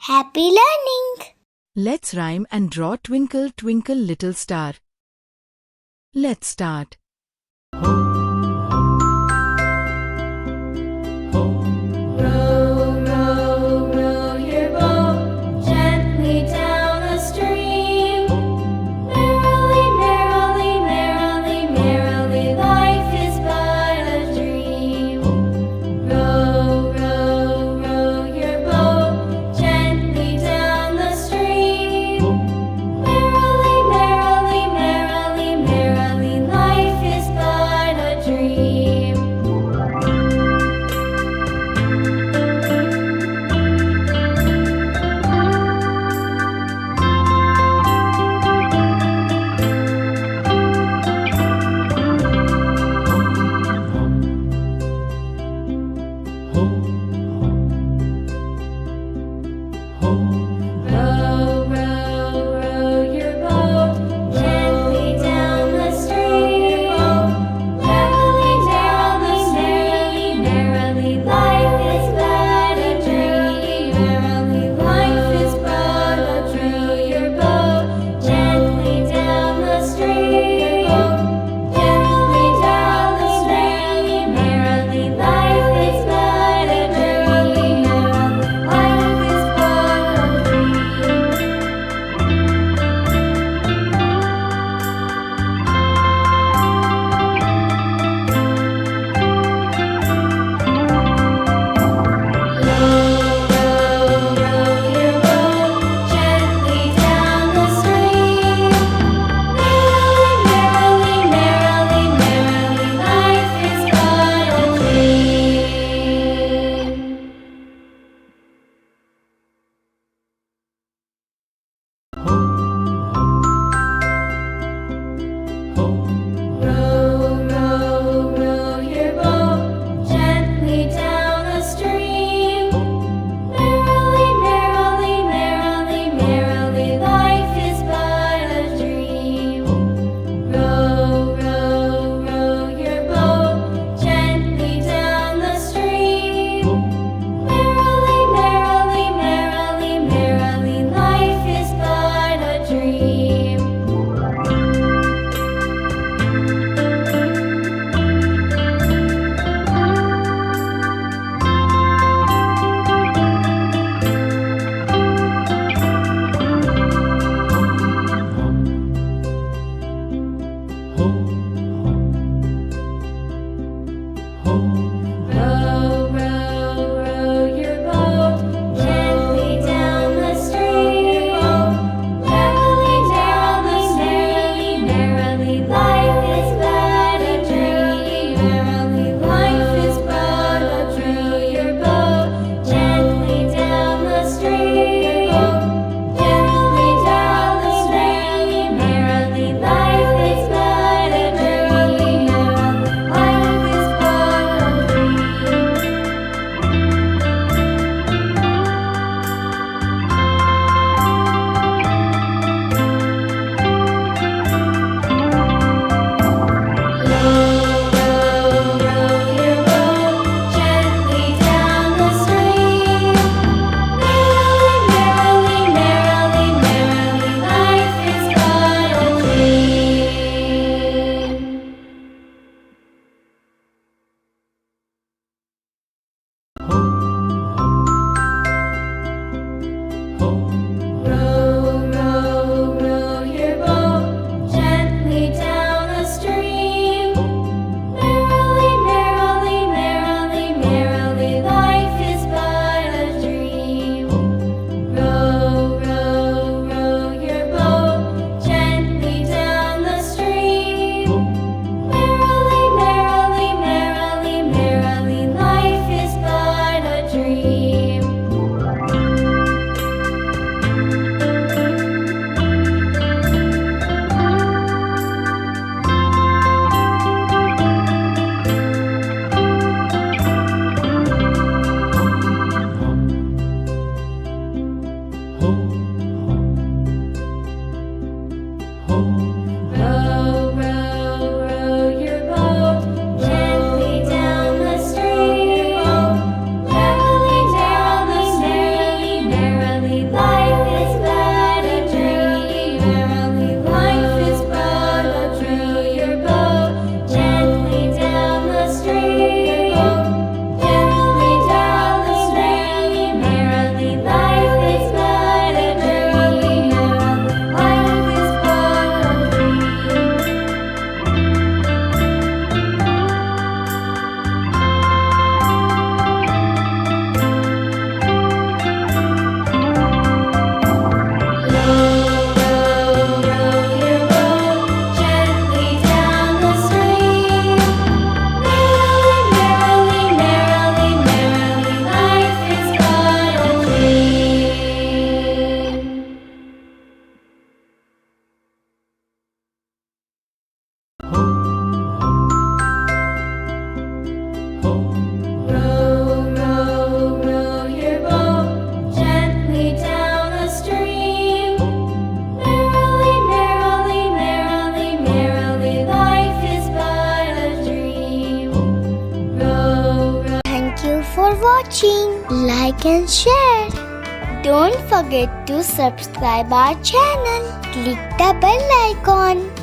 Happy learning! Let's rhyme and draw Twinkle, Twinkle, Little Star. Let's start. Row, row, row your boat gently down the stream. Merrily, merrily, merrily, merrily, life is but a dream. Row, row, row your boat gently down the stream. Merrily, merrily, merrily, merrily, life is but a dream. Row, row, row your boat gently down the stream. Merrily, merrily, merrily, life is but a dream. Merrily, life is but a dream. Your boat gently down the stream. Gently down the stream. Merrily, life is but a dream. Merrily, life is but a dream. Row, row, row your boat gently down the stream. Merrily, merrily, merrily, life is but a dream. Row, row, row your boat gently down the stream. Merrily, merrily, merrily, merrily, life is but a dream. Row, row, row your boat gently down the stream. Merrily, merrily, merrily, merrily, life is but a dream. Row, row, row your boat gently down the stream. Merrily, merrily, merrily, life is but a dream. Merrily, life is but a dream. Your boat gently down the stream. Gently down the stream. Merrily, life is but a dream. Merrily, life is but a dream. Row, row, row your boat gently down the stream. Merrily, merrily, merrily, life is but a dream. Row, row, row your boat gently down the stream. Merrily, merrily, merrily, merrily, life is but a dream. Row, row, row your boat gently down the stream. Merrily, merrily, merrily, merrily, life is but a dream. watching. Like and share. Don't forget to subscribe our channel. Click the bell icon.